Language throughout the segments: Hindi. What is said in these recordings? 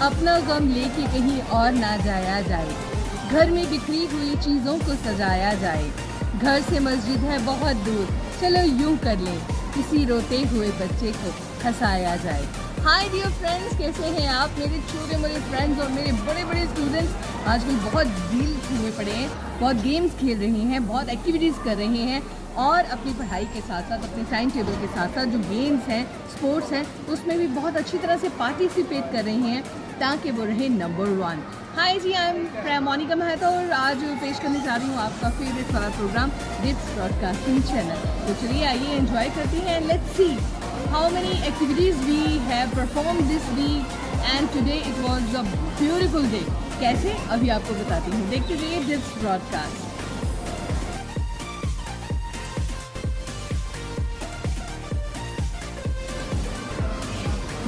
अपना गम लेके कहीं और ना जाया जाए, घर में बिखरी हुई चीज़ों को सजाया जाए, घर से मस्जिद है बहुत दूर, चलो यूं कर लें, किसी रोते हुए बच्चे को हंसाया जाए। हाय डियर फ्रेंड्स, कैसे हैं आप मेरे छोटे मोटे फ्रेंड्स और मेरे बड़े बड़े स्टूडेंट्स। आजकल बहुत रील हुए पड़े हैं, बहुत गेम्स खेल रहे हैं, बहुत एक्टिविटीज़ कर रहे हैं और अपनी पढ़ाई के साथ साथ अपने टाइम टेबल के साथ साथ जो गेम्स हैं, स्पोर्ट्स हैं, उसमें भी बहुत अच्छी तरह से पार्टिसिपेट कर रहे हैं ताकि वो रहे number 1। Hi ji, I am Monika Mehta और आज पेश करने जा रही हूँ आपका फेवरेट वाला प्रोग्राम दिट्स ब्रॉडकास्टिंग चैनल। तो चलिए आइए एंजॉय करते हैं। Let's see how many activities we have perform this weekend today it was a beautiful day. कैसे, अभी आपको बताती हूँ, देखते रहिए दिट्स ब्रॉडकास्ट।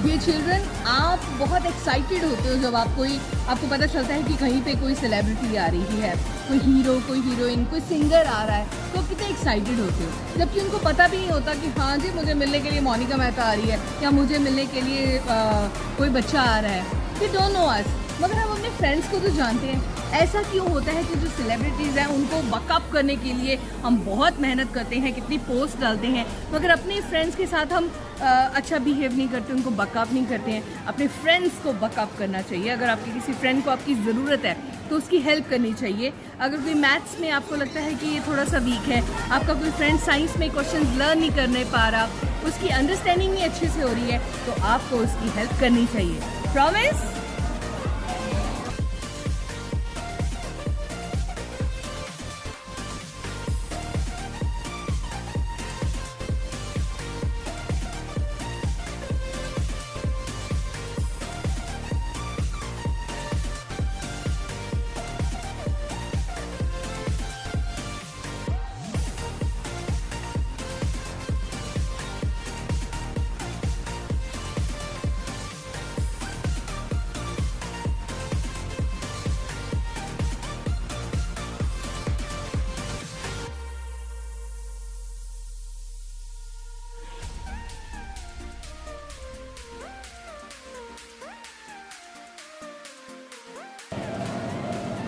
डियर चिल्ड्रन, आप बहुत एक्साइटेड होते हो जब आपको पता चलता है कि कहीं पे कोई सेलिब्रिटी आ रही है, कोई हीरो, कोई हीरोइन, कोई सिंगर आ रहा है, तो आप कितने एक्साइटेड होते हो, जबकि उनको पता भी नहीं होता कि हाँ जी मुझे मिलने के लिए मोनिका मेहता आ रही है या मुझे मिलने के लिए कोई बच्चा आ रहा है। दे डोंट नो अस, मगर हम अपने फ्रेंड्स को तो जानते हैं। ऐसा क्यों होता है कि जो सेलिब्रिटीज़ हैं उनको बकअप करने के लिए हम बहुत मेहनत करते हैं, कितनी पोस्ट डालते हैं, मगर अपने फ्रेंड्स के साथ हम अच्छा बिहेव नहीं करते, उनको बकअप नहीं करते हैं। अपने फ्रेंड्स को बकअप करना चाहिए। अगर आपके किसी फ्रेंड को आपकी ज़रूरत है तो उसकी हेल्प करनी चाहिए। अगर कोई मैथ्स में आपको लगता है कि ये थोड़ा सा वीक है, आपका कोई फ्रेंड साइंस में क्वेश्चन लर्न नहीं करने पा रहा, उसकी अंडरस्टैंडिंग नहीं अच्छे से हो रही है, तो आपको उसकी हेल्प करनी चाहिए। प्रॉमिस?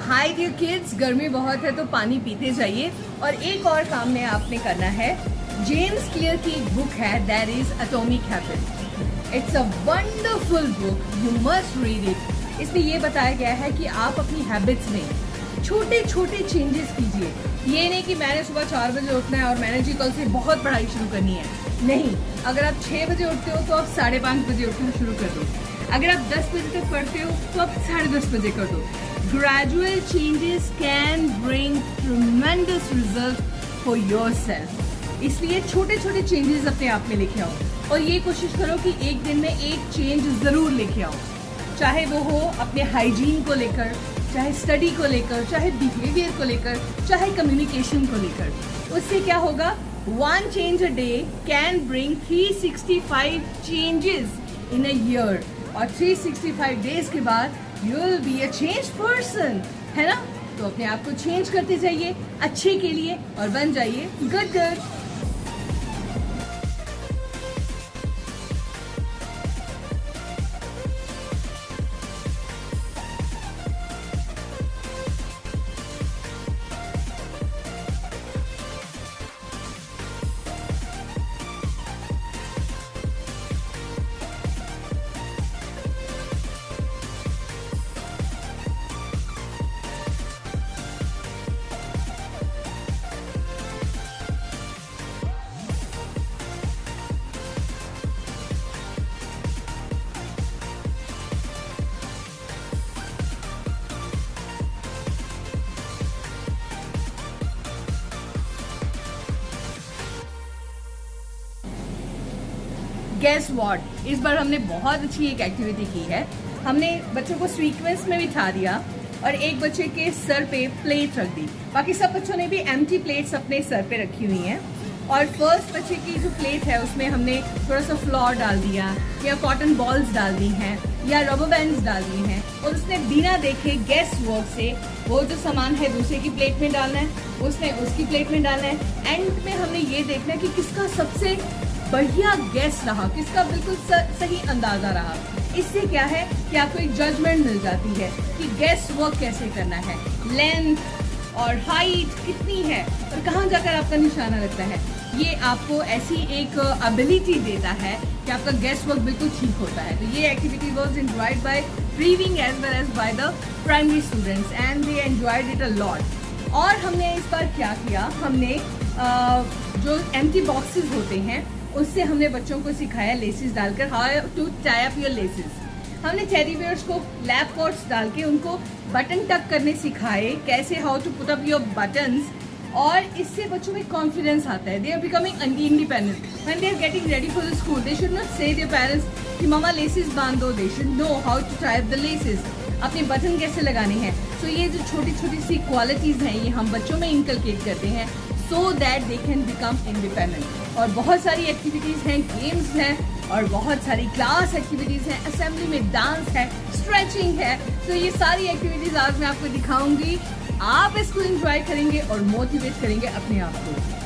हाय डियर किड्स, गर्मी बहुत है तो पानी पीते जाइए। और एक और काम में आपने करना है, जेम्स क्लियर की एक बुक है that is atomic habits. It's a wonderful book, you must read it. इसमें ये बताया गया है कि आप अपनी हैबिट्स में छोटे छोटे चेंजेस कीजिए। ये नहीं कि मैंने सुबह 4 बजे उठना है और मैंने जी कल से बहुत पढ़ाई शुरू करनी है, नहीं। अगर आप 6 बजे उठते हो तो आप 5:30 बजे उठना शुरू कर दो। अगर आप 10 बजे तक पढ़ते हो तो आप 10:30 बजे कर दो। Gradual changes can bring tremendous results for yourself। इसलिए छोटे छोटे चेंजेस अपने आप में लेके आओ और ये कोशिश करो कि एक दिन में एक चेंज ज़रूर लेके आओ, चाहे वो हो अपने हाइजीन को लेकर, चाहे स्टडी को लेकर, चाहे बिहेवियर को लेकर, चाहे कम्युनिकेशन को लेकर। उससे क्या होगा, 1 change a day can bring 365 changes in a year और 365 days के बाद you will be a changed person, है ना? तो अपने आप को चेंज करते जाइए अच्छे के लिए और बन जाइए गुड गर्ल। गेस व्हाट, इस बार हमने बहुत अच्छी एक एक्टिविटी की है। हमने बच्चों को सीक्वेंस में बिठा दिया और एक बच्चे के सर पे प्लेट रख दी, बाकी सब बच्चों ने भी एम्प्टी प्लेट्स अपने सर पे रखी हुई हैं। और फर्स्ट बच्चे की जो प्लेट है उसमें हमने थोड़ा सा फ्लोर डाल दिया या कॉटन बॉल्स डाल दी हैं या रबर बैंड्स डाल दिए हैं और उसने बिना देखे गेस वर्क से वो जो सामान है दूसरे की प्लेट में डालना है, उसने उसकी प्लेट में डालना है। एंड में हमने ये देखना है कि किसका सबसे बढ़िया गेस रहा, किसका बिल्कुल सही अंदाजा रहा। इससे क्या है कि आपको एक जजमेंट मिल जाती है कि गेस्ट वर्क कैसे करना है, लेंथ और हाइट कितनी है और कहाँ जाकर आपका निशाना लगता है। ये आपको ऐसी एक एबिलिटी देता है कि आपका गेस्ट वर्क बिल्कुल ठीक होता है। तो ये activity was enjoyed by prewing as well as by the primary students and they enjoyed it a lot. और हमने इस बार क्या किया, हमने जो एम्प्टी बॉक्सेस होते हैं उससे हमने बच्चों को सिखाया लेसेस डालकर how to tie up your laces. हमने टेडी बियर्स को लैप कॉर्ड्स डाल के उनको बटन टक करने सिखाए, कैसे how to put up your buttons. और इससे बच्चों में कॉन्फिडेंस आता है, they are becoming independent when they are getting ready for the school. They should not say their parents कि मामा लेसेस बांध दो, they should know how to tie up the laces, अपने बटन कैसे लगाने हैं। सो ये जो छोटी छोटी सी क्वालिटीज़ हैं ये हम बच्चों में इंकलकेट करते हैं so that they can become independent. और बहुत सारी एक्टिविटीज़ हैं, गेम्स हैं और बहुत सारी क्लास एक्टिविटीज़ हैं, असेंबली में डांस है, स्ट्रेचिंग है। तो ये सारी एक्टिविटीज़ आज मैं आपको दिखाऊंगी। आप इसको एंजॉय करेंगे और मोटिवेट करेंगे अपने आप को।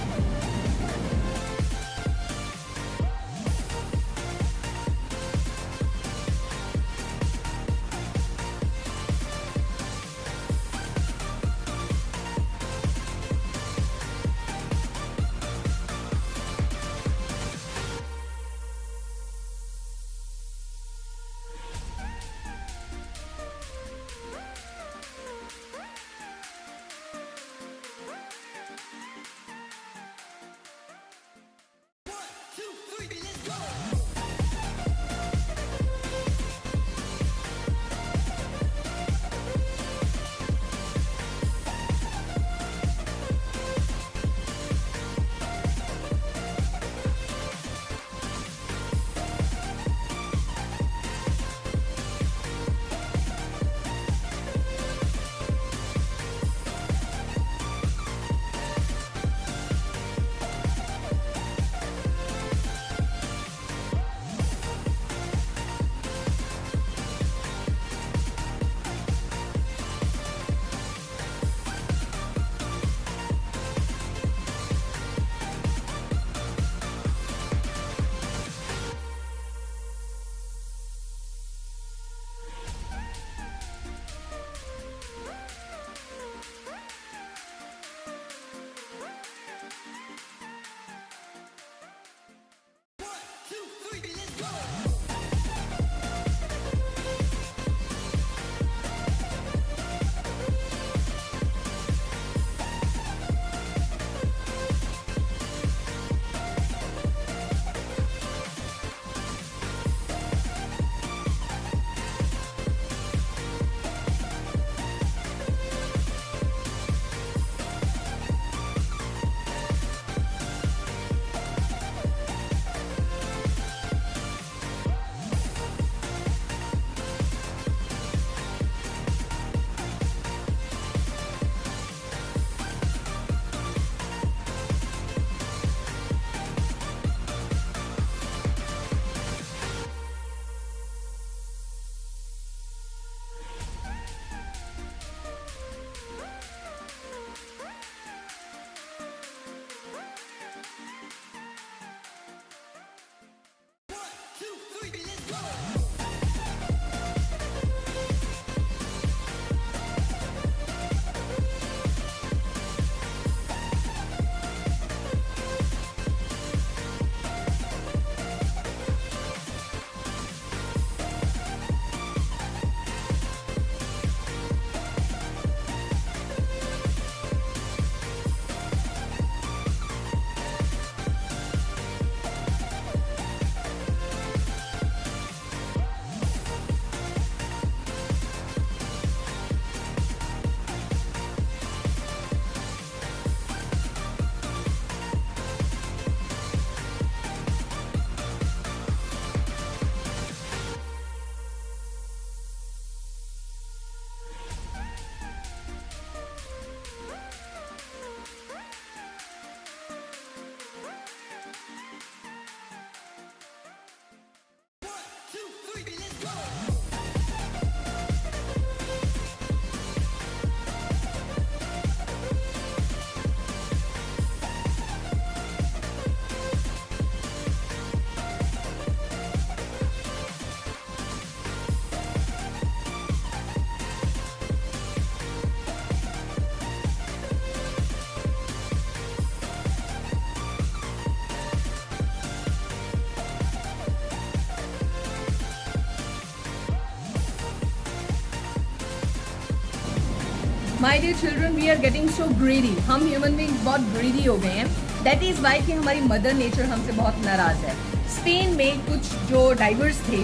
My dear children, we are getting so greedy. हम ह्यूमन बींग्स बहुत ग्रीडी हो गए हैं. दैट इज वाई कि हमारी मदर नेचर हमसे बहुत नाराज है. स्पेन में कुछ जो डाइवर्स थे,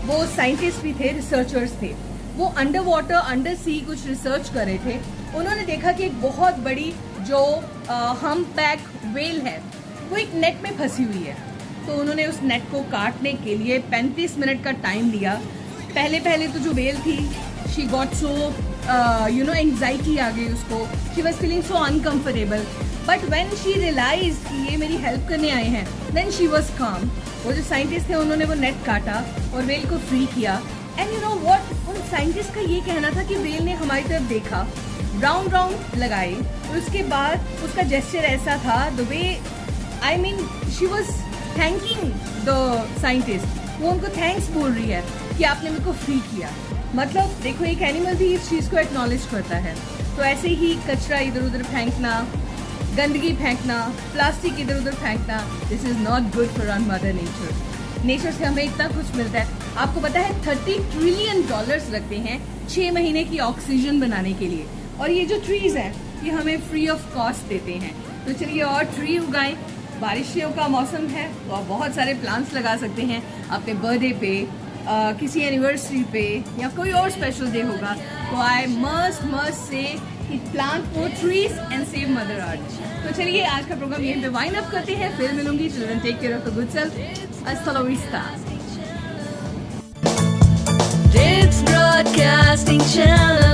वो साइंटिस्ट भी थे, रिसर्चर्स थे. वो अंडर वाटर, अंडर सी कुछ रिसर्च कर रहे थे. उन्होंने देखा कि एक बहुत बड़ी जो हम्पबैक वेल है वो एक नेट में फंसी हुई है. तो उन्होंने उस नेट को काटने के लिए 35 मिनट का टाइम लिया. पहले तो जो वेल थी, शी गॉट सो एंग्जाइटी आ गई उसको. She was feeling so uncomfortable. But when she realise कि ये मेरी हेल्प करने आए हैं, देन शी वॉज काम. वो जो साइंटिस्ट थे उन्होंने वो नेट काटा और वेल को फ्री किया. एंड यू नो व्हाट, उन साइंटिस्ट का ये कहना था कि वेल ने हमारी तरफ देखा, राउंड राउंड लगाए, और उसके बाद उसका जेस्चर ऐसा था, the way I mean she was thanking the scientist. वो उनको थैंक्स बोल रही है कि आपने मेरे को फ्री किया. मतलब देखो, एक एनिमल भी इस चीज़ को एक्नॉलेज करता है. तो ऐसे ही कचरा इधर उधर फेंकना, गंदगी फेंकना, प्लास्टिक इधर उधर फेंकना, this is not good for our mother nature. Nature से हमें इतना कुछ मिलता है. आपको पता है $30 ट्रिलियन लगते हैं 6 महीने की ऑक्सीजन बनाने के लिए. और ये जो ट्रीज़ हैं ये हमें फ्री ऑफ कॉस्ट देते हैं. तो चलिए और ट्री उगाएं. बारिशों का मौसम है तो आप बहुत सारे प्लांट्स लगा सकते हैं अपने बर्थडे पे, किसी एनिवर्सरी पे, या कोई और स्पेशल डे होगा. तो I must say plant more trees and save mother earth. तो चलिए आज का प्रोग्राम यहीं पे वाइंड अप करते हैं. फिर मिलूंगी. Children, take care of the good self. हasta la vista. It's Broadcasting Channel.